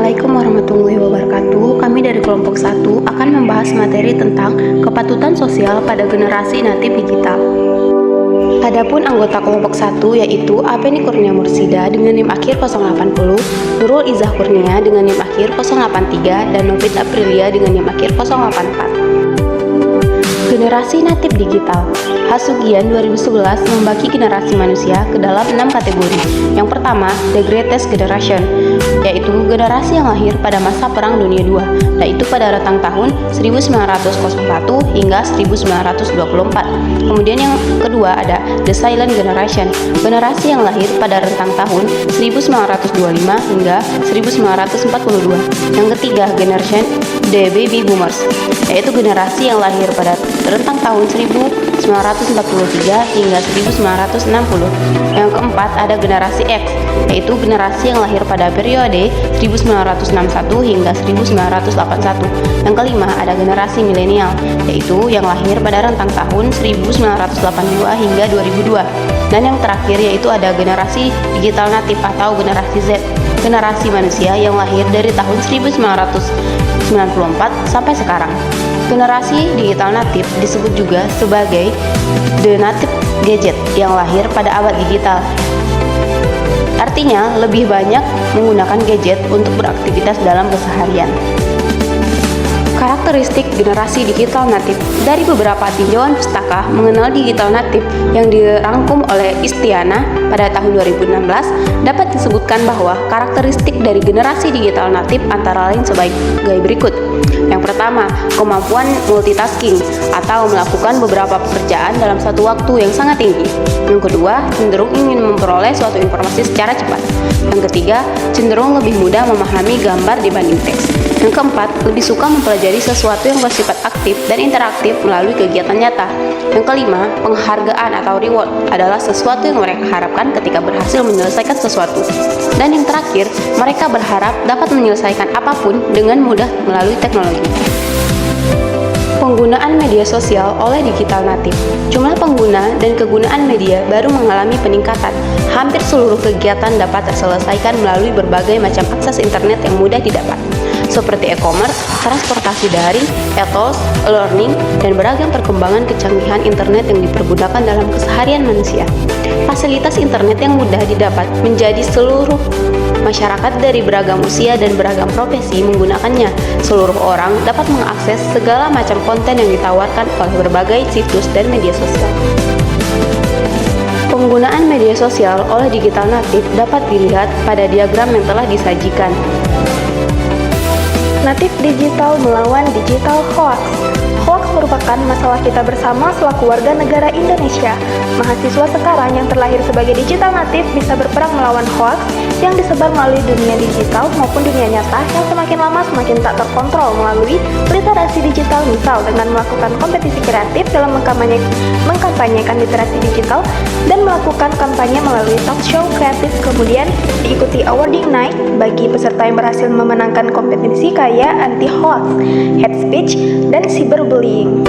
Assalamualaikum warahmatullahi wabarakatuh. Kami dari kelompok 1 akan membahas materi tentang kepatutan sosial pada generasi natif digital. Adapun anggota kelompok 1 yaitu Apeni Kurnia Mursida dengan NIM akhir 080, Nurul Izah Kurnia dengan NIM akhir 083, dan Novit Aprilia dengan NIM akhir 084. Generasi natif digital. Hasugian 2011 membagi generasi manusia ke dalam 6 kategori. Yang pertama, The Greatest Generation, yaitu generasi yang lahir pada masa Perang Dunia II, yaitu pada rentang tahun 1901 hingga 1924. Kemudian yang kedua ada The Silent Generation, generasi yang lahir pada rentang tahun 1925 hingga 1942. Yang ketiga, Generation The Baby Boomers, yaitu generasi yang lahir pada rentang tahun 1943 hingga 1960. Yang keempat ada generasi X, yaitu generasi yang lahir pada periode 1961 hingga 1981. Yang kelima ada generasi milenial, yaitu yang lahir pada rentang tahun 1982 hingga 2002. Dan yang terakhir yaitu ada generasi digital natif atau generasi Z, generasi manusia yang lahir dari tahun 1994 sampai sekarang. Generasi digital natif disebut juga sebagai The Native Gadget yang lahir pada abad digital. Artinya lebih banyak menggunakan gadget untuk beraktivitas dalam keseharian. Karakteristik generasi digital natif. Dari beberapa tinjauan pustaka mengenal digital natif yang dirangkum oleh Istiana pada tahun 2016, dapat disebutkan bahwa karakteristik dari generasi digital natif antara lain sebagai berikut. Yang pertama, kemampuan multitasking atau melakukan beberapa pekerjaan dalam satu waktu yang sangat tinggi. Yang kedua, cenderung ingin memperoleh suatu informasi secara cepat. Yang ketiga, cenderung lebih mudah memahami gambar dibanding teks. Yang keempat, lebih suka mempelajari sesuatu yang bersifat aktif dan interaktif melalui kegiatan nyata. Yang kelima, penghargaan atau reward adalah sesuatu yang mereka harapkan ketika berhasil menyelesaikan sesuatu. Dan yang terakhir, mereka berharap dapat menyelesaikan apapun dengan mudah melalui teknologi. Penggunaan media sosial oleh digital natif. Jumlah pengguna dan kegunaan media baru mengalami peningkatan. Hampir seluruh kegiatan dapat terselesaikan melalui berbagai macam akses internet yang mudah didapat, seperti e-commerce, transportasi daring, e-tools, e-learning, dan beragam perkembangan kecanggihan internet yang dipergunakan dalam keseharian manusia. Fasilitas internet yang mudah didapat menjadi seluruh masyarakat dari beragam usia dan beragam profesi menggunakannya. Seluruh orang dapat mengakses segala macam konten yang ditawarkan oleh berbagai situs dan media sosial. Penggunaan media sosial oleh digital natif dapat dilihat pada diagram yang telah disajikan. Natif digital melawan digital hoax. Hoax merupakan masalah kita bersama selaku warga negara Indonesia. Mahasiswa sekarang yang terlahir sebagai digital natif bisa berperang melawan hoax yang disebar melalui dunia digital maupun dunia nyata yang semakin lama semakin tak terkontrol melalui literasi digital, misal dengan melakukan kompetisi kreatif dalam mengkampanyekan literasi digital dan melakukan kampanye melalui talk show kreatif, kemudian diikuti awarding night bagi peserta yang berhasil memenangkan kompetisi kayak anti-hoax, hate speech, dan cyberbullying.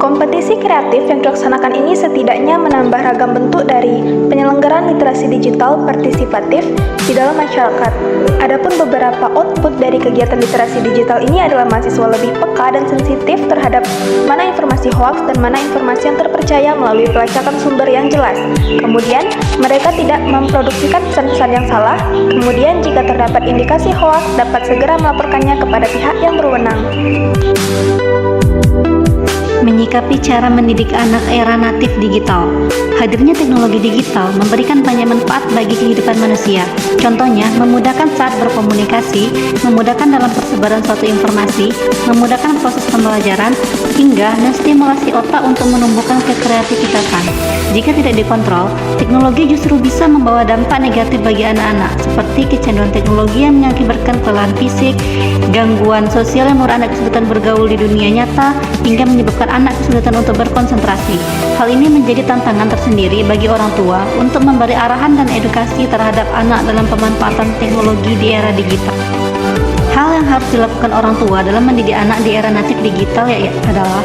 Kompetisi kreatif yang dilaksanakan ini setidaknya menambah ragam bentuk dari penyelenggaraan literasi digital partisipatif di dalam masyarakat. Adapun beberapa output dari kegiatan literasi digital ini adalah mahasiswa lebih peka dan sensitif terhadap mana informasi hoax dan mana informasi yang terpercaya melalui pelacakan sumber yang jelas. Kemudian, mereka tidak memproduksikan pesan-pesan yang salah. Kemudian, jika terdapat indikasi hoax, dapat segera melaporkannya kepada pihak yang berwenang. Menyikapi cara mendidik anak era natif digital. Hadirnya teknologi digital memberikan banyak manfaat bagi kehidupan manusia. Contohnya, memudahkan saat berkomunikasi, memudahkan dalam persebaran suatu informasi, memudahkan proses pembelajaran, hingga menstimulasi otak untuk menumbuhkan kekreativitasan. Jika tidak dikontrol, teknologi justru bisa membawa dampak negatif bagi anak-anak, seperti kecanduan teknologi yang mengakibatkan kelelahan fisik, gangguan sosial yang membuat anak kesulitan bergaul di dunia nyata, hingga menyebabkan anak kesulitan untuk berkonsentrasi. Hal ini menjadi tantangan tersendiri bagi orang tua untuk memberi arahan dan edukasi terhadap anak dalam pemanfaatan teknologi di era digital. Hal yang harus dilakukan orang tua dalam mendidik anak di era natif digital adalah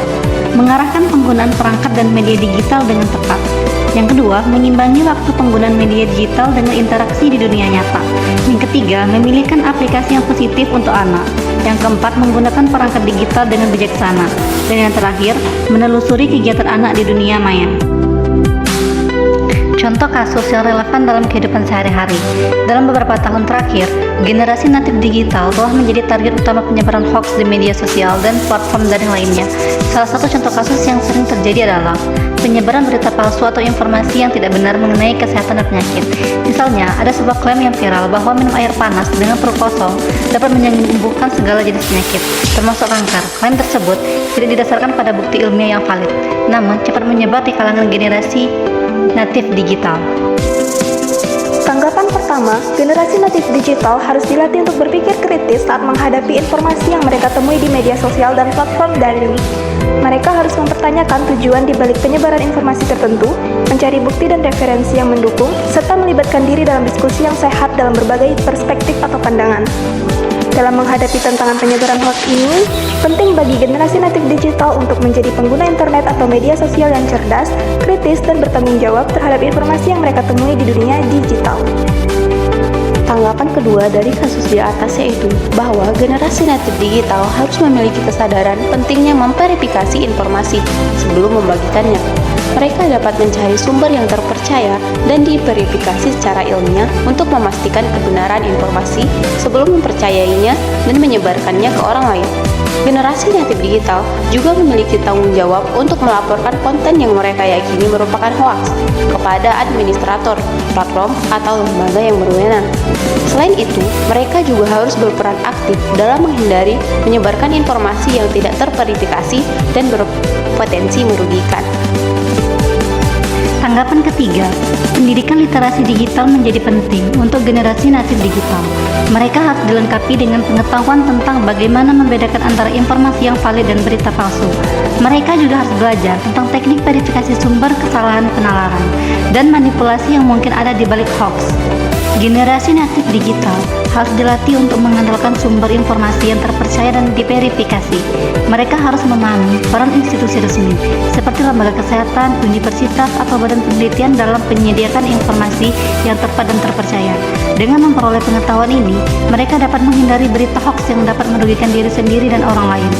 mengarahkan penggunaan perangkat dan media digital dengan tepat, Yang kedua, mengimbangi waktu penggunaan media digital dengan interaksi di dunia nyata. Yang ketiga, memilihkan aplikasi yang positif untuk anak. Yang keempat, menggunakan perangkat digital dengan bijaksana. Dan yang terakhir, menelusuri kegiatan anak di dunia maya. Contoh kasus yang relevan dalam kehidupan sehari-hari. Dalam beberapa tahun terakhir, generasi natif digital telah menjadi target utama penyebaran hoax di media sosial dan platform daring lainnya. Salah satu contoh kasus yang sering terjadi adalah penyebaran berita palsu atau informasi yang tidak benar mengenai kesehatan dan penyakit. Misalnya, ada sebuah klaim yang viral bahwa minum air panas dengan perut kosong dapat menyembuhkan segala jenis penyakit, termasuk kanker. Klaim tersebut tidak didasarkan pada bukti ilmiah yang valid, namun cepat menyebar di kalangan generasi natif digital. Tanggapan pertama, generasi natif digital harus dilatih untuk berpikir kritis saat menghadapi informasi yang mereka temui di media sosial dan platform daring. Mereka harus mempertanyakan tujuan di balik penyebaran informasi tertentu, mencari bukti dan referensi yang mendukung, serta melibatkan diri dalam diskusi yang sehat dalam berbagai perspektif atau pandangan. Dalam menghadapi tantangan penyebaran hoax ini, penting bagi generasi natif digital untuk menjadi pengguna internet atau media sosial yang cerdas, kritis, dan bertanggung jawab terhadap informasi yang mereka temui di dunia digital. Tanggapan kedua dari kasus di atas yaitu bahwa generasi natif digital harus memiliki kesadaran pentingnya memverifikasi informasi sebelum membagikannya. Mereka dapat mencari sumber yang terpercaya dan diverifikasi secara ilmiah untuk memastikan kebenaran informasi sebelum mempercayainya dan menyebarkannya ke orang lain. Generasi natif digital juga memiliki tanggung jawab untuk melaporkan konten yang mereka yakini merupakan hoaks kepada administrator, platform, atau lembaga yang berwenang. Selain itu, mereka juga harus berperan aktif dalam menghindari menyebarkan informasi yang tidak terverifikasi dan berpotensi merugikan. Tanggapan ketiga, pendidikan literasi digital menjadi penting untuk generasi natif digital. Mereka harus dilengkapi dengan pengetahuan tentang bagaimana membedakan antara informasi yang valid dan berita palsu. Mereka juga harus belajar tentang teknik verifikasi sumber, kesalahan penalaran, dan manipulasi yang mungkin ada di balik hoax. Generasi natif digital harus dilatih untuk mengandalkan sumber informasi yang terpercaya dan diverifikasi. Mereka harus memahami peran institusi resmi, seperti lembaga kesehatan, universitas, atau badan penelitian dalam menyediakan informasi yang tepat dan terpercaya. Dengan memperoleh pengetahuan ini, mereka dapat menghindari berita hoax yang dapat merugikan diri sendiri dan orang lain.